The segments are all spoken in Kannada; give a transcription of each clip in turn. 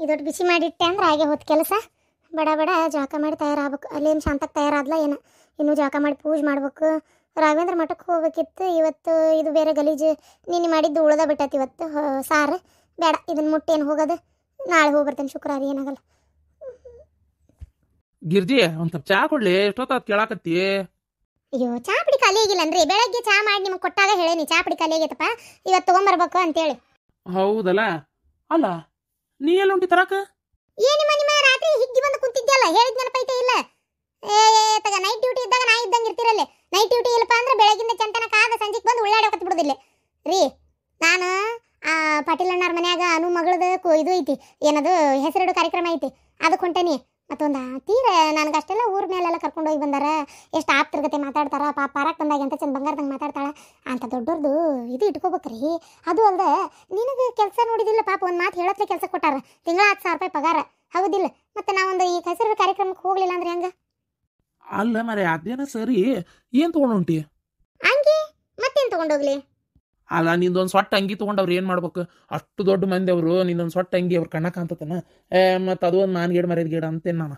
ಇದೊಟ್ಟು ಬಿಸಿ ಮಾಡಿಟ್ಟೆ ಅಂದ್ರೆ ಹಾಗೆ ಹೋದ ಕೆಲಸ. ಬಡ ಬಡ ಜಳಕ ಮಾಡಿ ತಯಾರಾಗಬೇಕು. ಅಲ್ಲೇನು ಶಾಂತಕ್ಕೆ ತಯಾರಾದ್ಲ ಏನು, ಇನ್ನೂ ಜಳಕ ಮಾಡಿ ಪೂಜೆ ಮಾಡ್ಬೇಕು. ರಾಘವೇಂದ್ರ ಮಠಕ್ಕೆ ಹೋಗ್ಬೇಕಿತ್ತು ಇವತ್ತು. ಇದು ಬೇರೆ ಗಲೀಜು ನಿನ್ನೆ ಮಾಡಿದ್ದು ಉಳ್ದ ಬಿಟ್ಟೈತಿ ಇವತ್ತು ಸಾರು. ಬೇಡ, ಇದನ್ನು ಮುಟ್ಟೇನು ಹೋಗೋದು, ನಾಳೆ ಹೋಗಿ ಬರ್ತೇನೆ ಶುಕ್ರವಾರ, ಏನಾಗಲ್ಲ. ಗಿರ್ಜಿ ಒಂದ್ ಕಪ್ ಚಾ ಕೊಡ್ಲಿ, ಎಷ್ಟೊತ್ತ ಕೇಳಾಕತ್ತಿ? ಅಯ್ಯೋ, ಚಾ ಪುಡಿ ಖಾಲಿ ಆಗಿಲ್ಲನ್ರಿ. ಬೆಳಗ್ಗೆ ಚಾ ಮಾಡಿ ನಿಮ್ಗೆ ಕೊಟ್ಟಾಗ ಹೇಳೇನಿ ಚಾ ಪುಡಿ ಖಾಲಿ ಆಗೈತಪ್ಪ, ಇವತ್ತು ತೊಗೊಂಬರ್ಬೇಕು ಅಂತೇಳಿ. ಹೌದಲ್ಲ. ಅಲ್ಲ ನೀ ಎಲ್ಲ ಉಂಟಿ ತರಾಕ? ನಿಮ್ಮ ರಾತ್ರಿ ಹಿಗ್ಗಿ ಬಂದು ಕುಂತಿದ್ದಲ್ಲ, ಹೇಳಿದ್ ನೆನಪೈತೆ ಇಲ್ಲ? ತಗ ನೈಟ್ ಡ್ಯೂಟಿ ಇದ್ದಾಗ ನಾ ಇದ್ದಂಗೆ ಇರ್ತಿರಲ್ಲ. ನೈಟ್ ಡ್ಯೂಟಿ ಇಲ್ಲಪ್ಪ ಅಂದ್ರೆ ಬೆಳಗಿಂದ ಚಂತನ ಕಾದ ಸಂಜೆಗೆ ಬಂದು ಉಳ್ಳಾಡಿ ಹೊತ್ತು ಬಿಡೋದಿಲ್ಲ ರೀ. ನಾನು ಪಾಟೀಲ್ ಅಣ್ಣಾರ ಮನ್ಯಾಗ ಅನು ಮಗಳದು ಇದು ಐತಿ, ಏನದು ಹೆಸರಿಡು ಕಾರ್ಯಕ್ರಮ ಐತಿ, ಅದಕ್ಕೆ ಹೊಂಟೇನಿ. ಮತ್ತೊಂದು ತೀರ ನನಗೆ ಅಷ್ಟೆಲ್ಲ ಊರ ಮೇಲೆಲ್ಲ ಕರ್ಕೊಂಡು ಹೋಗಿ ಬಂದಾರ. ಎಷ್ಟು ಆಪ್ತಿರ್ಗತೆ ಮಾತಾಡ್ತಾರ. ಪಾರಕ್ಕೆ ಬಂದಾಗ ಎಂತ ಚಂದ ಬಂಗಾರದಂಗೆ ಮಾತಾಡ್ತಾಳ ಅಂತ. ದೊಡ್ಡವ್ರದ್ದು ಇದು ಇಟ್ಕೋಬೇಕ್ರಿ. ಅದು ಅಲ್ಲದೆ ನಿನಗೆ ಕೆಲಸ ನೋಡಿದಿಲ್ಲ ಪಾಪ, ಒಂದು ಮಾತು ಹೇಳತ್ಲೆ ಕೆಲಸ ಕೊಟ್ಟಾರ, ತಿಂಗಳ 10,000 ರೂಪಾಯಿ ಪಗಾರ, ಹೌದಿಲ್ಲ? ಮತ್ತೆ ನಾವೊಂದು ಈ ಹೆಸರು ಕಾರ್ಯಕ್ರಮಕ್ಕೆ ಹೋಗ್ಲಿಲ್ಲ ಅಂದ್ರೆ ಹೆಂಗ? ಅಲ್ಲ ಮರೆ ಅದೇನ ಸರಿ, ಏನ್ ತಗೊಂಡುಂಟಿ? ಅಂಗಿ ಮತ್ತೇನು ತಗೊಂಡೋಗ್ಲಿ? ಅಲ್ಲ ನಿಂದೊಂದು ಸೊಟ್ಟ ಅಂಗಿ ತಗೊಂಡವ್ರು ಏನ್ ಮಾಡ್ಬೇಕು? ಅಷ್ಟು ದೊಡ್ಡ ಮಂದಿ ಅವರು, ನಿಂದೊಂದು ಸೊಟ್ಟ ಅಂಗಿ ಅವ್ರ ಕಣ್ಣ ಕಾಂತತನ. ಮತ್ತ ಅದು ಒಂದು ಮಾನ್ ಗಿಡ ಮರ್ಯಾದ ಗಿಡ ಅಂತೇನ್ ನಾನು.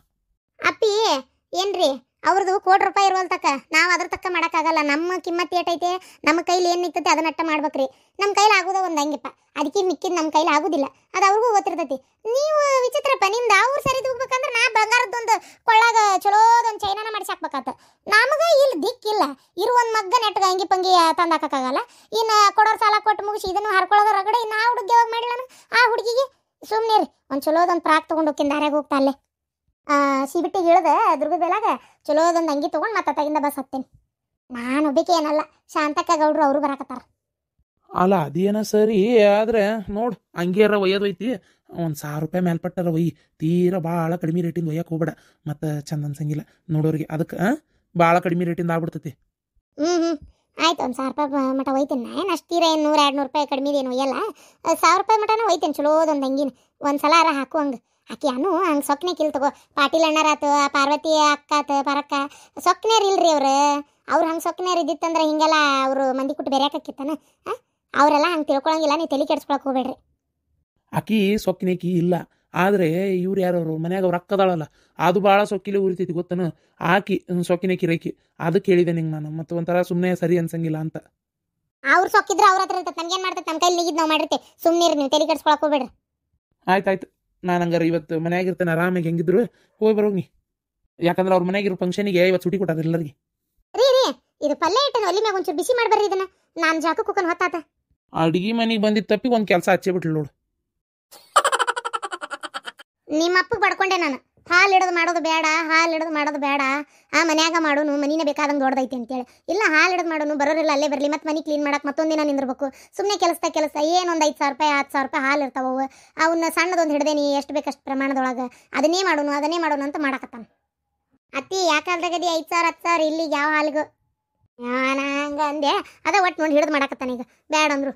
ಅಪ್ಪಿ ಏನ್ರಿ, ಅವ್ರದ್ದು ₹1,00,00,000 ಇರುವಲ್ ತಕ್ಕ ನಾವು ಅದ್ರ ತಕ್ಕ ಮಾಡೋಕ್ಕಾಗಲ್ಲ. ನಮ್ಮ ಕಿಮ್ಮತ್ ಏಟೈತೆ, ನಮ್ಮ ಕೈಲಿ ಏನು ನಿಂತೈತೆ ಅದನ್ನ ಅಟ್ಟ ಮಾಡ್ಬೇಕ್ರಿ. ನಮ್ಮ ಕೈಲಿ ಆಗೋದ ಒಂದು ಹಂಗಿಪ್ಪ, ಅದಕ್ಕೆ ಮಿಕ್ಕಿದ್ ನಮ್ಮ ಕೈಲಿ ಆಗೋದಿಲ್ಲ. ಅದು ಅವ್ರಿಗೂ ಗೊತ್ತಿರ್ತೈತಿ. ನೀವು ವಿಚಿತ್ರಪ್ಪ, ನಿಮ್ದು ಅವ್ರು ಸರಿ ತಗೋಬೇಕಂದ್ರೆ ನಾ ಬಂಗಾರದೊಂದು ಕೊಳ್ಳಾಗ ಚಲೋದೊಂದು ಚೈನಾನ ಮಾಡಿಸಿ ಹಾಕ್ಬೇಕಾತ. ನಮಗೆ ಇಲ್ಲಿ ದಿಕ್ಕಿಲ್ಲ, ಇರು ಒಂದು ಮಗ್ಗ ನೆಟ್ಗ ಅಂಗಿ ಪಂಗಿ ತಂದು ಹಾಕೋಕ್ಕಾಗಲ್ಲ. ಇನ್ನು ಕೊಡೋರು ಸಾಲ ಕೊಟ್ಟು ಮುಗಿಸಿ ಇದನ್ನು ಹರ್ಕೊಳ್ಳೋದು ರಗಡೆ. ಇನ್ನು ಆ ಹುಡುಗಿ ಯಾವಾಗ ಮಾಡಿಲ್ಲ, ಆ ಹುಡುಗಿಗೆ ಸುಮ್ಮನೆ ರೀ ಒಂದು ಚಲೋದೊಂದು ಫ್ರಾಕ್ ತೊಗೊಂಡು ಹೋಗ್ತೀನಿ ದಾರ್ಯಾಗ ಹೋಗ್ತಾ ಅಲ್ಲೇ ಸಿಬಿಟ್ಟಿಗೆ ಇಳಿದ ದುರ್ಗ ಬೆಲಾಗ ಚಲೋದೊಂದು ಅಂಗಿ ತೊಗೊಂಡು ಮತ್ತೆ ತಗಿಂದ ಬಸ್ ಹತ್ತೇನೆ. ನಾನು ಒಬ್ಬಿಕೆ ಏನಲ್ಲ, ಶಾಂತಕ್ಕ ಗೌಡ್ರು ಅವರು ಬರಾಕತ್ತಾರ. ಅಲ್ಲ ಅದೇನ ಸರಿ, ಆದ್ರೆ ನೋಡು ಅಂಗಿಯಾರ ಒಯ್ಯೋದೈತಿ, ಒಂದು ₹1,000 ಮೇಲ್ಪಟ್ಟಾರ ಒಯ್ಯಿ. ತೀರಾ ಭಾಳ ಕಡಿಮೆ ರೇಟಿಂದ ಒಯ್ಯಕ್ಕೆ ಹೋಗ್ಬೇಡ, ಮತ್ತು ಚಂದ ಅನ್ಸಂಗಿಲ್ಲ ನೋಡೋರಿಗೆ. ಅದಕ್ಕೆ ಭಾಳ ಕಡಿಮೆ ರೇಟಿಂದ ಆಗ್ಬಿಡ್ತೈತಿ. ಆಯ್ತು, ಒಂದು ₹1,000 ಮಟ ಒಯ್ತೀನಿ. ಏನು ಅಷ್ಟು ತೀರ ಏನು ₹100-200 ಕಡಿಮೆ ಏನು ಒಯ್ಯಲ್ಲ. ₹1,000 ಮಟನ ಒಯ್ತೇನೆ ಚಲೋದೊಂದು ಅಂಗಿನ. ಒಂದು ಸಲ ಹಾಕು ಹಂಗೆ ಆಕಿ ಅನು ಹಂಗೆ ಸೊಕ್ಕನೆ ಕಿಲ್ ತಗೋ. ಪಾಟೀಲ್ ಅಣ್ಣಾರಾತು, ಪಾರ್ವತಿ ಅಕ್ಕಾತ ಪರಕ್ಕ ಸೊಕ್ಕನೇರ್ ಇಲ್ರಿ ಅವ್ರು ಹಂಗೆ ಸೊಕ್ಕನೇರ್ ಇದ್ದಿತ್ತಂದ್ರೆ ಹಿಂಗೆಲ್ಲ ಅವರು ಮಂದಿ ಕೊಟ್ಟು ಬೇರೆ ಹಾಕಿತ್ತಾನ. ಅವರೆಲ್ಲ ಹಂಗೆ ತಿಳ್ಕೊಳಂಗಿಲ್ಲ, ನೀವು ತಲೆ ಕೆಡ್ಸ್ಕೊಳಕ್ಕೆ ಹೋಗ್ಬೇಡ್ರಿ. ಆಕಿ ಸೊಕ್ಕಿನೇಕಿ ಇಲ್ಲ, ಆದರೆ ಇವ್ರು ಯಾರವರು ಮನ್ಯಾಗ ಅವ್ರು ಅಕ್ಕದಾಳಲ್ಲ, ಅದು ಭಾಳ ಸೊಕ್ಕಿಲಿ ಉರಿತೈತಿ ಗೊತ್ತನ. ಆಕಿ ಸೊಕ್ಕಿನೇಕಿ ರೈಕಿ, ಅದಕ್ಕೆ ಹೇಳಿದೆ ನಿಂಗೆ ನಾನು. ಮತ್ತು ಒಂಥರ ಸುಮ್ಮನೆ ಸರಿ ಅನ್ಸಂಗಿಲ್ಲ ಅಂತ. ಅವ್ರು ಸೊಕ್ಕಿದ್ರೆ ಅವ್ರ ಹತ್ರ ಇರ್ತದೆ, ನಮ್ಗೇನು ಮಾಡ್ತೈತೆ, ನಮ್ಮ ಕೈಲಿ ನೀಗಿದ್ ನಾವು ಮಾಡಿರ್ತೆ. ಸುಮ್ಮನೆ ನೀವು ತಲೆ ಕೆಡ್ಸ್ಕೊಳಕ್ಕೆ ಹೋಗ್ಬೇಡ್ರಿ. ಆಯ್ತಾಯ್ತು, ನಾನು ಹಂಗಾರೆ ಇವತ್ತು ಮನ್ಯಾಗಿರ್ತೇನೆ ಆರಾಮಾಗಿ. ಹೆಂಗಿದ್ರು ಹೋಗಿ ಬರೋಗಿ, ಯಾಕಂದ್ರೆ ಅವ್ರ ಮನ್ಯಾಗಿರೋ ಫಂಕ್ಷನಿಗೆ ಇವತ್ತು ಸುಟಿ ಕೊಟ್ಟಾರ ಎಲ್ಲರಿಗೆ. ರೀ ಇದು ಪಲ್ಯ ಇಟ್ಟನ ಒಲಿ ಮ್ಯಾಗ ಒಂಚೂರು ಬಿಸಿ ಮಾಡ್ಬರ್ರಿ ಇದನ್ನ, ನಾನು ಜಾಕ ಕುಕ್ಕನ್ ಹೊತ್ತಾತ. ಅಡಿಗೆ ಮನೆಗೆ ಬಂದಿದ್ದ ತಪ್ಪಿ ಒಂದು ಕೆಲಸ ಹಚ್ಚೇ ಬಿಟ್ಲು ನೋಡು. ನಿಮ್ಮ ಅಪ್ಪಗೆ ಬಡ್ಕೊಂಡೆ ನಾನು, ಹಾಲು ಹಿಡಿದು ಮಾಡೋದು ಬೇಡ, ಹಾಲು ಹಿಡಿದು ಮಾಡೋದು ಬೇಡ, ಆ ಮನ್ಯಾಗ ಮಾಡೋನು, ಮನಿನ ಬೇಕಾದಂಗೆ ದೊಡ್ಡದೈತಿ ಅಂತೇಳಿ. ಇಲ್ಲ, ಹಾಲು ಹಿಡಿದು ಮಾಡೋನು, ಬರೋರಿಲ್ಲ ಅಲ್ಲೇ ಬರಲಿ, ಮತ್ತು ಮನೆ ಕ್ಲೀನ್ ಮಾಡಕ್ಕೆ ಮತ್ತೊಂದು ದಿನ ನಿಂದಿರ್ಬೇಕು. ಸುಮ್ಮನೆ ಕೆಲಸ ಏನೊಂದು ₹5,000 ₹10,000 ಹಾಲು ಇರ್ತಾವವು, ಅವನ್ನ ಸಣ್ಣದೊಂದು ಹಿಡ್ದೇನಿ ಎಷ್ಟು ಬೇಕಷ್ಟು ಪ್ರಮಾಣದೊಳಗೆ ಅದನ್ನೇ ಮಾಡೋನು ಅಂತ ಮಾಡಕತ್ತಾನ. ಅತ್ತಿ ಯಾಕಾಲ್ದಾಗದಿ 5,000 10,000 ಇಲ್ಲಿಗೆ ಯಾವ ಹಾಲಿಗೂ ನಾನು ಹಂಗೆ ಅಂದೆ. ಅದ ಒಟ್ಟು ನೋಡಿ ಹಿಡಿದು ಮಾಡಕತ್ತಾನ. ಈಗ ಬೇಡ ಅಂದ್ರು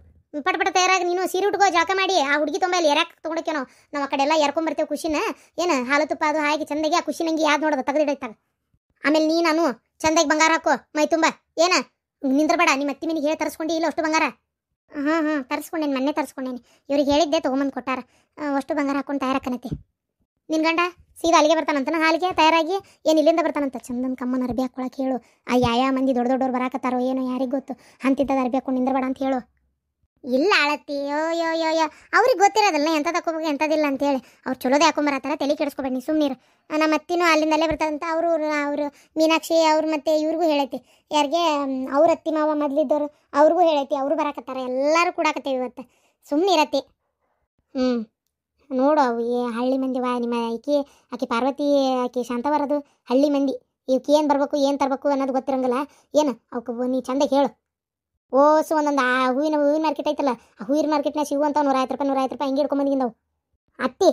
ಪಟ ತಯಾರಾಗಿ ನೀನು ಸೀರೆ ಉಟ್ಕೋ, ಜಾಕ ಮಾಡಿ ಆ ಹುಡುಗಿ ತುಂಬ ಇಲ್ಲಿ ಎರಾಕ್ ತೊಗೊಂಡೋಕೇನೋ. ನಾವು ಆ ಕಡೆ ಎಲ್ಲ ಎರ್ಕೊಂಬರ್ತೇವೆ ಖುಷಿನ. ಏನು ಹಾಲು ತುಪ್ಪ ಅದು ಹಾಕಿ ಚಂದಾಗಿ ಆ ಖುಷಿ ನಂಗೆ ಯಾವ್ದು ನೋಡೋದು ತೆಗೆದಿಡೈತಾಗ. ಆಮೇಲೆ ನಾನು ಚಂದಾಗಿ ಬಂಗಾರ ಹಾಕೋ ಮೈ ತುಂಬ. ಏನ ನಿಂದ್ರಬೇಡ, ನಿಮ್ಮ ಅತ್ತಿ ಮನೆಗೆ ಹೇಳಿ ತರಿಸ್ಕೊಂಡು ಇಲ್ಲ ಅಷ್ಟು ಬಂಗಾರ. ತರಿಸ್ಕೊಂಡೇನಿ, ಮೊನ್ನೆ ತರಿಸ್ಕೊಂಡೇನಿ. ಇವ್ರಿಗೆ ಹೇಳಿದ್ದೆ ತೊಗೊಂಬಂದು ಕೊಟ್ಟಾರ. ಅಷ್ಟು ಬಂಗಾರ ಹಾಕೊಂಡು ತಯಾರಾಕನತಿ. ನಿನ್ನ ಗಂಡ ಸೀದಾ ಅಲ್ಲಿಗೆ ಬರ್ತಾನಂತನ, ಹಾಲಿಗೆ ತಯಾರಾಗಿ ಏನು ಇಲ್ಲಿಂದ ಬರ್ತಾನಂತ. ಚಂದನ್ ಕಮ್ಮನ ಅರ್ಬಿ ಹಾಕೊಳಕ್ಕೆ ಹೇಳು. ಆ ಯಾವ ಮಂದಿ ದೊಡ್ಡವ್ರು ಬರಾಕತ್ತಾರೋ ಏನೋ ಯಾರಿಗೆ ಗೊತ್ತು, ಅಂತಿದ್ದದ ಅರ್ಬಿ ಹಾಕೊಂಡು ನಿಂದ್ರಬೇಡ ಅಂತ ಹೇಳು. ಇಲ್ಲ ಆಳತ್ತಿ, ಯೋ ಅವ್ರಿಗೆ ಗೊತ್ತಿರೋದಲ್ಲ ಎಂಥದ್ದು ಹಾಕೋಬೇಕು ಎಂಥದಿಲ್ಲ ಅಂತೇಳಿ. ಅವ್ರು ಚಲೋದೇ ಹಾಕೊಂಬರತ್ತಾರ, ತಲೆ ಕೆಡಿಸ್ಕೊಬೇಡಿ, ನೀ ಸುಮ್ಮನಿರು. ನಮ್ಮ ಅತ್ತಿನೂ ಅಲ್ಲಿಂದಲ್ಲೇ ಬರ್ತಾರಂತ. ಅವರು ಮೀನಾಕ್ಷಿ ಅವ್ರು ಮತ್ತು ಇವ್ರಿಗೂ ಹೇಳೈತಿ, ಯಾರಿಗೆ ಅವ್ರ ಅತ್ತಿ ಮಾವ ಮೊದಲಿದ್ದವರು ಅವ್ರಿಗೂ ಹೇಳೈತಿ, ಅವರು ಬರಾಕತ್ತಾರ, ಎಲ್ಲರೂ ಕೂಡಾಕತ್ತೇವೆ ಇವತ್ತು. ಸುಮ್ಮನಿರತ್ತಿ. ನೋಡು ಅವು ಹಳ್ಳಿ ಮಂದಿ ನಿಮ್ಮ ಆಕಿ ಪಾರ್ವತಿ ಆಕಿ ಶಾಂತವರದು ಹಳ್ಳಿ ಮಂದಿ. ಇವಕ್ಕೆ ಏನು ಬರ್ಬೇಕು ಏನು ತರಬೇಕು ಅನ್ನೋದು ಗೊತ್ತಿರಂಗಿಲ್ಲ. ಏನು ಅವಕ್ಕೆ ನೀ ಚಂದಾಗಿ ಹೇಳು. ಒಂದೊಂದು ಆ ಹೂವಿನ ಮಾರ್ಕೆಟ್ ಐತಲ್ಲ, ಆ ಹೂವಿನ ಮಾರ್ಕೆಟ್ನಾಗ ಸಿಗುವಂಥ ₹150 ಹಿಂಗೆ ಹಿಡ್ಕೊಂಬಂದಿದ್ದವು. ಅತ್ತಿ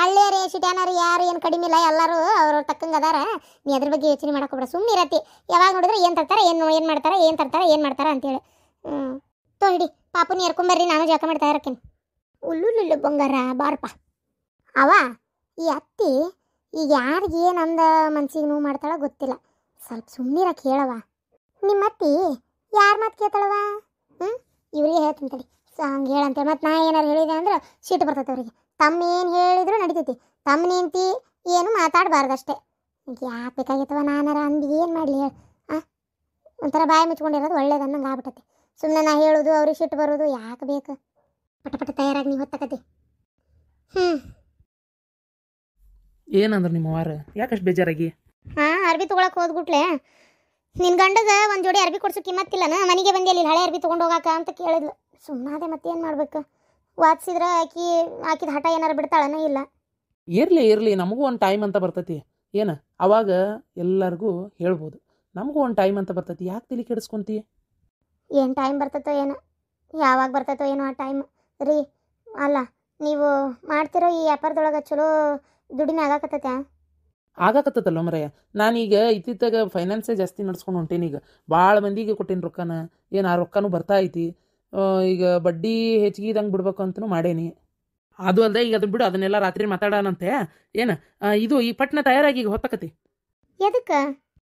ಹಳ್ಳಿಯರು ಸಿಟ್ಯಾನರು ಯಾರು ಏನು ಕಡಿಮೆ ಇಲ್ಲ, ಎಲ್ಲರೂ ಅವ್ರ ತಕ್ಕಂಗೆ ಅದಾರ. ನೀ ಅದ್ರ ಬಗ್ಗೆ ಯೋಚನೆ ಮಾಡಕೋಬೇಡ, ಸುಮ್ಮನೆ ಇರತ್ತಿ. ಯಾವಾಗ ನೋಡಿದ್ರೆ ಏನು ತರ್ತಾರೆ ಏನು ಮಾಡ್ತಾರೆ ಅಂತೇಳಿ. ತೊಂಡಿ ಪಾಪುನ ಎರ್ಕೊಂಬರ್ರಿ, ನಾನು ಜಾಕ ಮಾಡ್ತಾ ಇರಕ್ಕೇನೆ. ಉಳ್ಳುಳ್ಳು ಬಂಗಾರ ಬಾರಪ್ಪ. ಈ ಅತ್ತಿ ಈಗ ಯಾರಿಗೆ ಏನಂದ ಮನ್ಸಿಗೆ ನೋವು ಮಾಡ್ತಾಳೋ ಗೊತ್ತಿಲ್ಲ. ಸ್ವಲ್ಪ ಸುಮ್ಮನಿರಕ್ಕೆ ಹೇಳವ. ನಿಮ್ಮ ಅತ್ತಿ ಯಾರ ಮಾತು ಕೇಳ್ತಾಳವ? ಇವ್ರಿಗೆ ಹೇಳ್ತೀನಿ ತಡಿ, ಹಂಗೆ ಹೇಳಂತೇಳಿ. ಮತ್ತು ನಾ ಏನಾರು ಹೇಳಿದೆ ಅಂದ್ರೆ ಸಿಟ್ಟು ಬರ್ತೈತೆ ಅವ್ರಿಗೆ. ತಮ್ಮ ಏನು ಹೇಳಿದ್ರು ನಡಿತೈತಿ. ತಮ್ಮ ನಿಂತಿ ಏನು ಮಾತಾಡಬಾರ್ದಷ್ಟೇ. ಯಾಕೆ ಬೇಕಾಗಿತ್ತವ ನಾನಾರ ಅಂದು ಏನು ಮಾಡಲಿ ಹೇಳಿ? ಒಂಥರ ಬಾಯಿ ಮುಚ್ಕೊಂಡಿರೋದು ಒಳ್ಳೇದು ಅನ್ನಂಗೆ ಆಗ್ಬಿಟ್ಟತಿ. ಸುಮ್ಮನೆ ನಾ ಹೇಳೋದು ಅವ್ರಿಗೆ ಸಿಟ್ಟು ಬರೋದು ಯಾಕೆ ಬೇಕು? ಪಟ ಪಟ ತಯಾರಾಗಿ ನೀವು ಹೊತ್ತಕತಿ. ಏನಂದ್ರೆ ನಿಮ್ಮ ವಾರ ಯಾಕಷ್ಟು ಬೇಜಾರಾಗಿ? ಅರ್ಬಿ ತೊಗೊಳಕ್ಕೆ ಹೋದ್ಬಿಟ್ಲೆ ನಿನ್ನ ಗಂಡಗ ಒಂದು ಜೋಡಿ ಅರ್ಬಿ ಕೊಡ್ಸೋ ಕಿಮ್ಮತ್ತಿಲ್ಲನ? ಮನೆಗೆ ಬಂದಿ ಅಲ್ಲಿ ಹಳೆ ಅರ್ಬಿ ತೊಗೊಂಡು ಹೋಗಾಕ ಅಂತ ಕೇಳಿದ್ಲು. ಸುಮ್ಮನಾದೆ ಮತ್ತೇನು ಮಾಡ್ಬೇಕು? ವಾದಿಸಿದ್ರೆ ಆಕಿದ ಹಠ ಏನಾರು ಬಿಡ್ತಾಳನ? ಇಲ್ಲ. ಇರಲಿ ನಮಗೂ ಒಂದು ಟೈಮ್ ಅಂತ ಬರ್ತೈತಿ. ಏನು ಅವಾಗ ಎಲ್ಲರಿಗೂ ಹೇಳ್ಬೋದು. ನಮಗೂ ಒಂದು ಟೈಮ್ ಅಂತ ಬರ್ತೈತಿ. ಯಾಕೆ ತಲೆ ಕೆಡಿಸ್ಕೊಂತಿ? ಏನು ಟೈಮ್ ಬರ್ತೈತೋ ಏನೋ, ಯಾವಾಗ ಬರ್ತೈತೋ ಏನೋ ಆ ಟೈಮ್. ರೀ ಅಲ್ಲ, ನೀವು ಮಾಡ್ತಿರೋ ಈ ವ್ಯಾಪಾರದೊಳಗೆ ಚಲೋ ದುಡಿಮೆ ಆಗಾಕತ್ತಲ್ಲ ಮರಯ್ಯ. ನಾನೀಗ ಇತ್ತಿತ್ತಾಗ ಫೈನಾನ್ಸೇ ಜಾಸ್ತಿ ನಡ್ಸ್ಕೊಂಡು ಹೊಂಟೇನಿ. ಈಗ ಭಾಳ ಮಂದಿಗೆ ಕೊಟ್ಟೇನಿ ರೊಕ್ಕನ. ಏನು ಆ ರೊಕ್ಕನೂ ಬರ್ತಾ ಐತಿ. ಈಗ ಬಡ್ಡಿ ಹೆಚ್ಚಿಗೆ ಇದಂಗೆ ಬಿಡ್ಬೇಕು ಅಂತಲೂ ಮಾಡೇನಿ. ಅದು ಅಲ್ಲದೆ ಈಗ ಅದನ್ನ ಬಿಡು, ಅದನ್ನೆಲ್ಲ ರಾತ್ರಿ ಮಾತಾಡೋಣಂತೆ. ಏನು ಇದು ಈ ಪಟ್ನ ತಯಾರಾಗಿ ಈಗ ಹೊತ್ತಕತಿ. ಎದಕ್ಕೆ?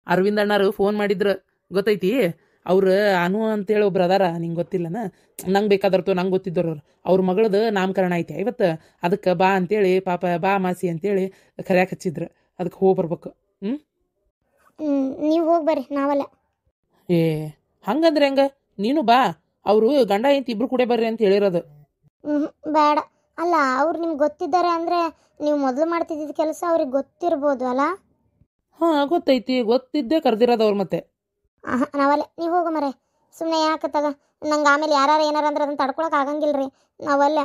ಅರವಿಂದ್ ಅಣ್ಣಾರು ಫೋನ್ ಮಾಡಿದ್ರು ಗೊತ್ತೈತಿ. ಅವ್ರು ಅನು ಅಂತೇಳಿ ಒಬ್ರು ಅದಾರ, ನಿಂಗೆ ಗೊತ್ತಿಲ್ಲನ? ನಂಗೆ ಬೇಕಾದರ್ತು ನಂಗೆ ಗೊತ್ತಿದ್ದವ್ರು. ಅವ್ರ ಮಗಳದು ನಾಮಕರಣ ಐತಿ ಇವತ್ತು. ಅದಕ್ಕೆ ಬಾ ಅಂತೇಳಿ ಪಾಪ ಬಾ ಮಾಸಿ ಅಂತೇಳಿ ಕರ್ಯಾಕೆ ಹಚ್ಚಿದ್ರು. ಅದಕ್ಕೆ ಹೋಗಿ ಬರ್ಬೇಕು. ನೀವು ಹೋಗಿ ಬರ್ರಿ, ನಾವಲ್ಲ. ಏ ಹಂಗಂದ್ರೆ ಹೆಂಗ? ನೀನು ಬಾ. ಅವರು ಗಂಡ ಎಂತ ಇಬ್ರು ಕೂಡ ಬರ್ರಿ ಅಂತ ಹೇಳಿರೋದು. ಬೇಡ. ಅಲ್ಲ, ಅವ್ರು ನಿಮ್ಗೆ ಗೊತ್ತಿದ್ದಾರೆ ಅಂದರೆ ನೀವು ಮೊದಲು ಮಾಡ್ತಿದ್ದ ಕೆಲಸ ಅವ್ರಿಗೆ ಗೊತ್ತಿರ್ಬೋದು ಅಲ್ಲ? ಗೊತ್ತೈತಿ, ಗೊತ್ತಿದ್ದೇ ಕರೆದಿರೋದು ಅವ್ರು. ಮತ್ತೆ ನಾವಲ್ಲ, ನೀವು ಹೋಗೋ ಮರೆ. ಸುಮ್ಮನೆ ಯಾಕೆ ತಗ, ನಂಗೆ ಆಮೇಲೆ ಯಾರು ಏನಾರ ಅಂದ್ರೆ ಅದನ್ನು ತಡ್ಕೊಳಕ್ಕೆ ಆಗಂಗಿಲ್ಲ ರೀ. ನಾವಲ್ಲ.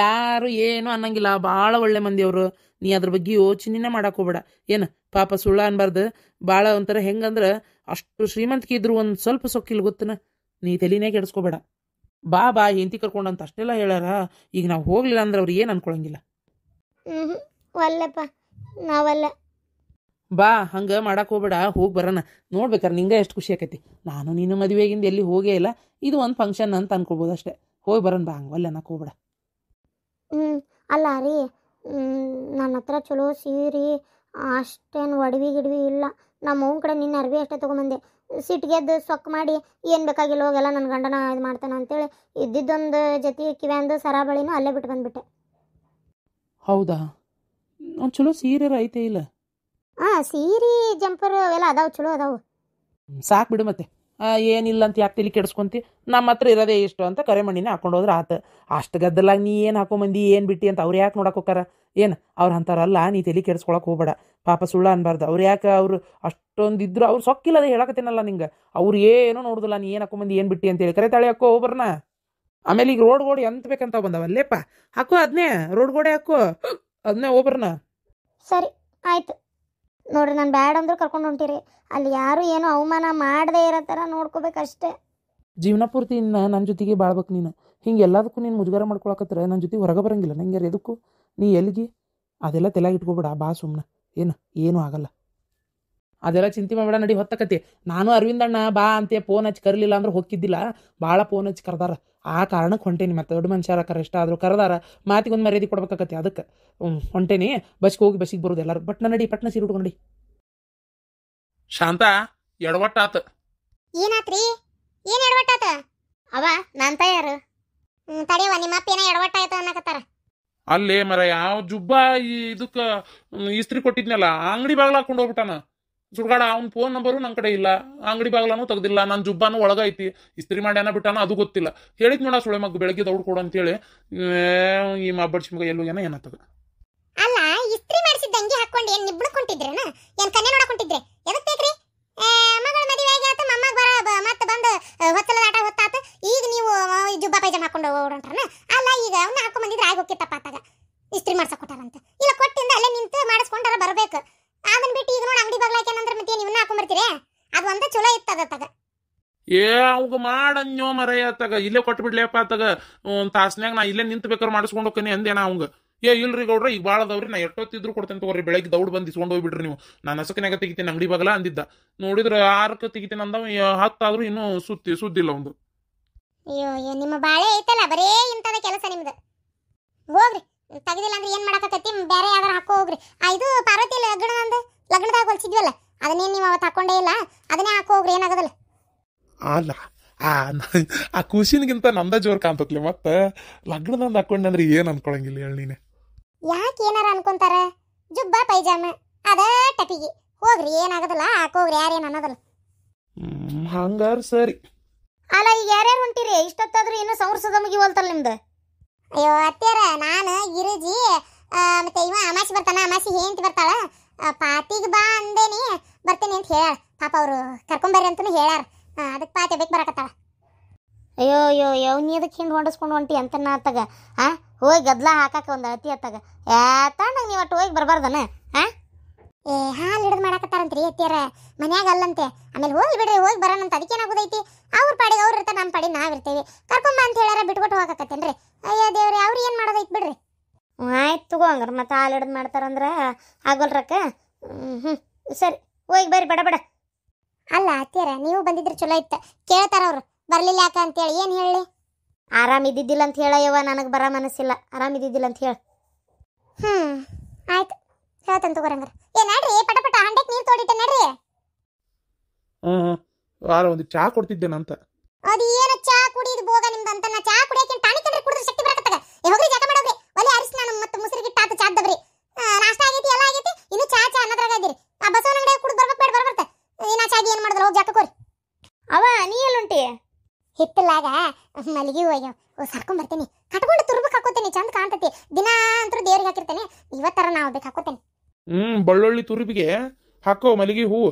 ಯಾರು ಏನು ಅನ್ನಂಗಿಲ್ಲ. ಭಾಳ ಒಳ್ಳೆ ಮಂದಿ ಅವರು. ನೀ ಅದ್ರ ಬಗ್ಗೆ ಯೋಚನೆನೇ ಮಾಡಕ್ಕೆ ಹೋಗ್ಬೇಡ. ಏನು ಪಾಪ ಸುಳ್ಳ ಅನ್ಬಾರ್ದು. ಭಾಳ ಒಂಥರ ಹೆಂಗಂದ್ರೆ ಅಷ್ಟು ಶ್ರೀಮಂತಿಕೆ ಇದ್ರು ಒಂದು ಸ್ವಲ್ಪ ಸೊಕ್ಕಿಲ್ಲ ಗೊತ್ತನ. ನೀ ತಲೆನೇ ಕೆಡಿಸ್ಕೋಬೇಡ. ಬಾ ಹೆಂಡತಿ ಕರ್ಕೊಂಡಂತ ಅಷ್ಟೆಲ್ಲ ಹೇಳ್ಯಾರ. ಈಗ ನಾವು ಹೋಗ್ಲಿಲ್ಲ ಅಂದ್ರೆ ಅವ್ರು ಏನು ಅನ್ಕೊಳಂಗಿಲ್ಲ. ಒಲ್ಲೆಪ್ಪ, ನಾವಲ್ಲ. ಬಾ, ಹಂಗೆ ಮಾಡಕ್ಕೆ ಹೋಗ್ಬೇಡ. ಹೋಗಿ ಬರೋಣ. ನೋಡ್ಬೇಕಾರೆ ನಿಂಗೆ ಎಷ್ಟು ಖುಷಿ ಆಕೈತಿ. ನಾನು ನೀನು ಮದುವೆಗಿಂದ ಎಲ್ಲಿ ಹೋಗೇ ಇಲ್ಲ. ಇದು ಒಂದು ಫಂಕ್ಷನ್ ಅಂತ ಅನ್ಕೋಬೋದು ಅಷ್ಟೇ. ಹೋಗಿ ಬರೋಣ ಬಾ. ಹಂಗೆ ಒಲ್ಲೆ ಅನ್ನಕ್ಕೆ ಹೋಗ್ಬೇಡ. ಅಲ್ಲ ರೀ, ನನ್ನ ಹತ್ರ ಚಲೋ ಸೀರೆ ಅಷ್ಟೇನು ಒಡವಿ ಗಿಡವಿ ಇಲ್ಲ. ನಮ್ಮ ಅವ್ನ ಕಡೆ ನಿನ್ನ ಅರ್ವಿ ಅಷ್ಟೇ ತೊಗೊಂಬಂದೆ. ಸಿಟ್ಟಿಗೆದ್ದು ಸೊಕ್ಕ ಮಾಡಿ ಏನು ಬೇಕಾಗಿಲ್ಲ ಹೋಗೆಲ್ಲ ನನ್ನ ಗಂಡನ ಇದು ಮಾಡ್ತಾನೆ ಅಂತೇಳಿ ಇದ್ದಿದ್ದೊಂದು ಜೊತೆ ಕಿವ್ಯಾಂದು ಸರಾಬಳಿನೂ ಅಲ್ಲೇ ಬಿಟ್ಟು ಬಂದುಬಿಟ್ಟೆ. ಹೌದಾ? ಒಂದು ಚಲೋ ಸೀರೆ ಐತೆ ಇಲ್ಲ? ಸೀರೆ ಜಂಪರ್ ಅವೆಲ್ಲ ಅದಾವೆ, ಚಲೋ ಅದಾವೆ. ಸಾಕು ಬಿಡು. ಮತ್ತೆ ಏನಿಲ್ಲ ಅಂತ ಯಾಕೆ ತಲೆ ಕೆಡಿಸ್ಕೊಂತಿ? ನಮ್ಮ ಹತ್ರ ಇರೋದೇ ಇಷ್ಟು ಅಂತ ಕರೆ ಮಣ್ಣಿನೇ ಹಾಕೊಂಡು ಹೋದ್ರೆ ಆತ. ಅಷ್ಟು ಗದ್ದಲಾಗಿ ನೀ ಏನು ಹಾಕೊಂಬಂದಿ ಏನು ಬಿಟ್ಟು ಅಂತ ಅವ್ರು ಯಾಕೆ ನೋಡಕ್ಕೆ ಹೋಗಾರ? ಏನು ಅವ್ರು ಅಂತಾರಲ್ಲ, ನೀ ತಲೆ ಕೆಡಿಸ್ಕೊಳಕ್ಕೆ ಹೋಗ್ಬೇಡ. ಪಾಪ ಸುಳ್ಳ ಅನ್ಬಾರ್ದು. ಅವ್ರು ಯಾಕೆ ಅವರು ಅಷ್ಟೊಂದಿದ್ರು ಅವ್ರು ಸೊಕ್ಕಿಲ್ಲದೆ ಹೇಳಕತ್ತೇನಲ್ಲ ನಿಂಗೆ. ಅವ್ರು ಏನೂ ನೋಡುದಿಲ್ಲ ನೀ ಏನು ಹಾಕೊಂಬಂದಿ ಏನು ಬಿಟ್ಟು ಅಂತೇಳಿ. ಕರೆ ತಾಳಿ ಹಾಕೋ ಹೋಗ್ಬರ್ನ. ಆಮೇಲೆ ಈಗ ರೋಡ್ ಗೋಡೆ ಎಂತ ಬೇಕಂತ ಬಂದವಲ್ಲೇಪ್ಪ, ಹಾಕೋ ಅದನ್ನೇ. ರೋಡ್ ಗೋಡೆ ಹಾಕೋ ಅದನ್ನೇ ಹೋಗ್ಬರ್ನ. ಸರಿ ಆಯ್ತು ನೋಡ್ರಿ, ನಾನು ಬ್ಯಾಡ ಅಂದ್ರೂ ಕರ್ಕೊಂಡು ಹೊಂಟಿರಿ. ಅಲ್ಲಿ ಯಾರು ಏನೋ ಅವಮಾನ ಮಾಡದೇ ಇರೋ ಥರ ನೋಡ್ಕೋಬೇಕಷ್ಟೇ. ಜೀವನ ಪೂರ್ತಿ ನನ್ನ ಜೊತೆಗೆ ಬಾಳ್ಬೇಕು ನೀನು. ಹಿಂಗೆ ಎಲ್ಲದಕ್ಕೂ ನೀನು ಮುಜುಗರ ಮಾಡ್ಕೊಳಕತ್ರ ನನ್ನ ಜೊತೆ ಹೊರಗೆ ಬರಂಗಿಲ್ಲ. ನಂಗೆ ಎದಕ್ಕೂ ನೀ ಎಲ್ಲಿಗೆ ಅದೆಲ್ಲ ತಲೆಗೆ ಇಟ್ಕೋಬೇಡ. ಬಾ ಸುಮ್ಮನೆ. ಏನೂ ಆಗಲ್ಲ. ಅದೆಲ್ಲ ಚಿಂತೆ ಮಾಡಬೇಡ. ನಡಿ ಹೊತ್ತಕತಿ. ನಾನು ಅರವಿಂದಣ್ಣ ಬಾ ಅಂತ ಫೋನ್ ಹಚ್ಚಿ ಕರಲಿಲ್ಲ ಅಂದ್ರೆ ಹೋಗಿದ್ದಿಲ್ಲ. ಭಾಳ ಫೋನ್ ಹಚ್ಚಿ ಕರೆದಾರ. ಆ ಕಾರಣಕ್ಕೆ ಹೊಂಟೇನಿ. ಮತ್ತೆ ದೊಡ್ಡ ಮನುಷ್ಯರ ಕರೆ ಎಷ್ಟಾದರೂ ಕರೆದಾರ. ಮಾತಿಗೊಂದು ಮರ್ಯಾದೆ ಕೊಡ್ಬೇಕಾಕತಿ. ಅದಕ್ಕೆ ಹೊಂಟೇನಿ. ಬಸ್ಗೆ ಹೋಗಿ ಬಸ್ಸಿಗೆ ಬರೋದು ಎಲ್ಲರೂ. ಪಟ್ನ ನಡಿ, ಪಟ್ನ ಸೀರೆ ಉಟ್ಕೊಂಡು ನಡಿ. ಶಾಂತ ಎಡವಟ್ಟಾತ. ಏನಾತ್ರಿ? ಏನು ಎಡವಟ್ಟಾತ? ಅವ ನಾನು ತಯಾರು. ತಡೆಯವ, ನಿಮ್ಮ ಅಪ್ಪ ಏನೋ ಎಡವಟ್ಟಾಯ್ತು ಅನ್ನಕತ್ತಾರ. ಅಲ್ಲೇ ಮರ ಯಾವ ಜುಬ್ಬ ಇದಕ್ಕೆ ಇಸ್ತ್ರಿ ಕೊಟ್ಟಿದ್ನಲ್ಲ, ಅಂಗಡಿ ಬಾಗ್ಲ ಹಾಕೊಂಡು ಹೋಗ್ಬಿಟ್ಟಾನ ಸುಡ್ಗಾಡ. ಅವ್ನ ಫೋನ್ ನಂಬರು ನನ್ನ ಕಡೆ ಇಲ್ಲ, ಅಂಗಡಿ ಬಾಗ್ಲಾನು ತೆಗ್ದಿಲ್ಲ. ನನ್ನ ಜುಬ್ಬಾನು ಒಳಗೈತಿ. ಇಸ್ತ್ರಿ ಮಾಡ್ಯಾನ ಬಿಟ್ಟಾನ ಅದು ಗೊತ್ತಿಲ್ಲ. ಹೇಳಿದ್ ನೋಡ ಸುಳೆ ಮಗ ಬೆಳಗ್ಗೆ ದೌಡ್ ಕೊಡು ಅಂತೇಳಿ. ಈ ಮಾಬಡ್ಸಿ ಮಗ ಎಲ್ಲೂ ಏನಾಗ್ತದ? ಅಲ್ಲ, ಇಸ್ತ್ರಿ ಮಾಡಿಸಿದ ಅಂಗಿ ಹಾಕೊಂಡು ಏನು ನಿಬ್ಳಕೊಂಡಿದ್ರೇನ? ಏನು ಕನ್ನೆ ನೋಡಕೊಂಡಿದ್ರೆ? ಎದಕ್ಕೆ ಬೇಕ್ರಿ? ಮಗಳ ಮದುವೆ ಆಗಿ ಮಮ್ಮಗ ಮತ್ತೆ ಬಂದು ಹೊತ್ತಲದ ಆಟ ಹೊತ್ತಾತ. ಈಗ ನೀವು ಜುಬ್ಬಾ ಪೈಜಾಮ ಹಾಕೊಂಡು ಓಡೋಂಟ್ರನ? ಅಲ್ಲ, ಈಗ ಅವನ್ನ ಹಾಕೊಂಡ್ ಬಂದಿದ್ರೆ ಆಗಿ ಹೋಗಿತ್ತಪ್ಪ ಆತಾಗ. ಇಸ್ತ್ರಿ ಮಾಡ್ಸಕ್ ಕೊಟ್ಟಾರಂತ. ಇಲ್ಲ, ಕೊಟ್ಟಿಂದ ಅಲ್ಲೇ ನಿಂತು ಮಾಡಿಸ್ಕೊಂಡಾರ ಬರ್ಬೇಕು. ಅದನ್ನ ಬಿಟ್ಟು ಈಗ ನೋಡಿ ಅಂಗಡಿ ಬಾಗ್ಲ ಹಾಕ್ಯಾನಂದ್ರೆ ಮತ್ತೆ ಇವನ್ನ ಹಾಕೊಂಡ್ಬರ್ತೀರಿ? ಅದು ಒಂದೇ ಚಲೋ ಇತ್ತದ ತಗ. ಅವಾಗ ಮಾಡನ್ಯೋ ಮರಯ್ಯ ತಗ. ಇಲ್ಲೇ ಕೊಟ್ಟು ಬಿಡ್ಲಿಯಪ್ಪ ತಗ. ಒಂದು ತಾಸ್ನ್ಯಾಗ ನಾ ಇಲ್ಲೇ ನಿಂತು ಬೇಕಾದ್ರೆ ಮಾಡಿಸ್ಕೊಂಡು ಹೋಗ್ತೀನಿ ಅಂದೇನ ಅವಂಗ. ಇಲ್ರಿ ಗೌಡ್ರ, ಈಗ ಭಾಳ ಅದಾವ್ರಿ, ನಾ ಎಷ್ಟೊತ್ತಿದ್ರು ಕೊಡ್ತೇನೆ ತಗೋರಿ. ಬೆಳಗ್ಗೆ ದೌಡ್ ಬಂದು ಇಸ್ಕೊಂಡು ಹೋಗ್ಬಿಡ್ರಿ ನೀವು. ನಾನು ಹಸಕನ್ಯಾಗ ತೆಗಿತೀನಿ ಅಂಗಡಿ ಬಾಗಲ ಅಂದಿದ್ದ. ನೋಡಿದ್ರೆ 6ಕ್ಕೆ ತೆಗಿತೀನಿ ಅಂದವ. 10 ಆದ್ರೂ ಇನ್ನೂ ಸುದ್ದಿಲ್ಲ ಒಂದು. ಅಯ್ಯೋ, ನಿಮ್ಮ ಬಾಳೆ ಐತಲ್ಲ, ಬರೇ ಇಂಥದ ಕೆಲಸ ನಿಮ್ದು. ಹೋಗ್ರಿ, ತೆಗೆದಿಲ್ಲ ಅಂದ್ರೆ ಏನ್ ಮಾಡಕತ್ತಿ? ಬೇರೆ ಯಾವ್ದಾರ ಹಾಕೋ ಹೋಗ್ರಿ. ಇದು ಪಾರ್ವತಿ ಲಗ್ನದಾಗ ಹೊಲ್ಸಿದ್ವಲ್ಲ, ಅದನ್ನೇನು ನೀವು ಅವತ್ತು ಹಾಕೊಂಡೇ ಇಲ್ಲ. ಅದನ್ನೇ ಹಾಕೋ ಹೋಗ್ರಿ, ಏನಾಗದಲ್ಲ. ಅಲ್ಲ ಆ ಆ ಖುಷಿನಿಗಿಂತ ನಂದ ಜೋರ್ ಕಾಣ್ತತ್ಲಿ ಮತ್ತ ಲಗ್ನದಂದ ಹಾಕೊಂಡೆ ಅಂದ್ರೆ ಏನ್ ಅನ್ಕೊಳಂಗಿಲ್ಲ ಹೇಳಿ ನೀನೆ. ಯಾಕೆ ಏನಾರ ಅನ್ಕೊಂತಾರ? ಜುಬ್ಬ ಪೈಜಾಮ ಅದ ಟಪಿಗೆ ಹೋಗ್ರಿ, ಏನಾಗದಲ್ಲ ಹಾಕೋಗ್ರಿ, ಯಾರೇನು ಅನ್ನೋದಲ್ಲ. ಹಂಗಾರ ಸರಿ. ಅಲ್ಲ ಈಗ ಯಾರ್ಯಾರು ಹೊಂಟಿರಿ? ಇಷ್ಟೊತ್ತಾದ್ರೂ ಇನ್ನೂ ಸಂವರ್ಸದ ಮುಗಿವಲ್ತಲ್ಲ ನಿಮ್ದು. ಅಯ್ಯೋ ಅತ್ಯಾರ, ನಾನು ಗಿರಿಜಿ ಮತ್ತೆ ಇವ ಅಮಾಸಿ ಬರ್ತಾನ, ಅಮಾಸಿ ಹೆಂಡತಿ ಬರ್ತಾಳ, ಪಾತಿಗೆ ಬಾ ಅಂದೇನಿ ಬರ್ತೇನೆ ಅಂತ ಹೇಳ. ಪಾಪ ಅವರು ಕರ್ಕೊಂಬರ್ರಿ ಅಂತಲೂ ಹೇಳ್ಯಾರ. ಅದಕ್ಕೆ ಪಾತಿ ಬೇಕು ಬರಕತ್ತಾಳ. ಅಯ್ಯೋ ಅಯ್ಯೋ ಅಯ್ಯೋ, ನೀ ಅದಕ್ಕೆ ಹಿಂದೆ ಹೊಂಡಿಸ್ಕೊಂಡು ಹೊಂಟಿ ಅಂತನ ಅತ್ತಾಗ ಹೋಗಿ ಗದ್ಲ ಹಾಕಾಕ ಒಂದು ಅತಿ ಅತ್ತಾಗ ಯಾತಂಡಂಗೆ ನೀವು ಒಟ್ಟು ಹೋಗಿ ಬರಬಾರ್ದನ? ಏ ಹಾಲು ಹಿಡಿದು ಮಾಡಾಕತ್ತಾರಂತ್ರಿ ಅತ್ಯಾರ, ಮನ್ಯಾಗ ಅಲ್ಲಂತೆ. ಆಮೇಲೆ ಹೋಗಿ ಬಿಡ್ರಿ, ಹೋಗಿ ಬರೋಣಂತ. ಅದಕ್ಕೇನಾಗೋದೈತಿ? ಅವ್ರ ಪಾಡಿಗೆ ಅವ್ರು ಇರ್ತಾರೆ, ನಮ್ಮ ಪಾಡಿಗೆ ನಾವಿರ್ತೇವೆ. ಕರ್ಕೊಂಬ ಅಂತ ಹೇಳ್ಯಾರ, ಬಿಟ್ಬಿಟ್ಟು ಹೋಗಾಕತ್ತೇನ್ರಿ? ಅಯ್ಯೋ ದೇವ್ರಿ, ಅವ್ರು ಏನು ಮಾಡೋದೈತಿ ಬಿಡ್ರಿ. ಆಯ್ತು ತಗೋ, ಹಂಗಾರ ಮತ್ತೆ ಹಾಲು ಹಿಡಿದು ಮಾಡ್ತಾರಂದ್ರೆ ಆಗೋಲ್ರಕ್ಕ. ಸರಿ, ಹೋಗಿ ಬರ್ರಿ ಬಡ ಬಡ. ಅಲ್ಲ ಅತ್ಯಾರ, ನೀವು ಬಂದಿದ್ರೆ ಚಲೋ ಇತ್ತು. ಕೇಳ್ತಾರ ಅವ್ರು ಬರ್ಲಿಲ್ಲ ಯಾಕ ಅಂತೇಳಿ. ಏನು ಹೇಳಿ? ಆರಾಮಿದ್ದಿದ್ದಿಲ್ಲ ಅಂತ ಹೇಳಯ್ಯವ, ನನಗೆ ಬರೋ ಮನಸ್ಸಿಲ್ಲ. ಆರಾಮಿದ್ದಿದ್ದಿಲ್ಲ ಅಂತ ಹೇಳಿ. ಆಯ್ತು, ಹೇಳ್ತಂತ ತಗೋರಂಗಾರ. ಏ ನಡ್ರಿ, ಪಟ ಪಟ ಹಂಡೆಕ್ ನೀರು ತೋಡಿಟ್ಟೆ ನಡ್ರಿ. ಒಂದು ಚಾ ಕೊಡ್ತಿದ್ದೇನಂತ. ಅದು ಏನು ಚಾ ಕುಡಿದು ಬೋಗ ನಿಮ್ದು ಅಂತ? ನಾ ಚಾ ಕುಡಿಯಕ್ಕೆ ಟಾನಿಕ್ ಅಂದ್ರೆ ಕುಡಿದ್ರೆ ಶಕ್ತಿ ಬರಕತ್ತಾಗ. ಹೋಗ್ರಿ ಜಾಗ ಮಾಡೋಗ್ರಿ. ಒಲೆ ಅರಿಸಿ ನಾನು ಮತ್ತೆ ಮುಸುರಿಗೆ ಟಾತ ಚಾದ್ದಬ್ರಿ. ನಾಷ್ಟ ಆಗೈತಿ, ಎಲ್ಲ ಆಗೈತಿ, ಇನ್ನು ಚಾ ಅನ್ನೋದ್ರಾಗ ಇದೀರಿ. ಆ ಬಸವನ ಅಂಗಡಿ ಕುಡಿದು ಬರ್ಬೇಕು ಬರ್ಬರ್ತ. ನಾ ಚಾಗಿ ಏನು ಮಾಡಿದ್ರೆ ಹೋಗಿ ಜಾಕ ಕೋರಿ. ಅವ ನೀ ಎಲ್ಲುಂಟಿ? ಹಿತ್ತಲಾಗ ಮಲ್ಲಿಗೆ ಹೂವು ಸರ್ಕೊಂಡ್ ಬರ್ತೀನಿ, ಕಟ್ಕೊಂಡು ತುರ್ಬಕ್ ಹಾಕೋತೇನೆ, ಚಂದ ಕಾಣ್ತತಿ. ದಿನ ಅಂತೂ ದೇವ್ರಿಗೆ ಹಾಕಿರ್ತೇನೆ. ಇವತ್ತರ ನಾವು ಬೇಕು ಹಾಕೋತೇನೆ. ಬಳ್ಳೊಳ್ಳಿ ತುರುಬಿಗೆ ಹಾಕೋ ಮಲ್ಲಿಗೆ ಹೂವು.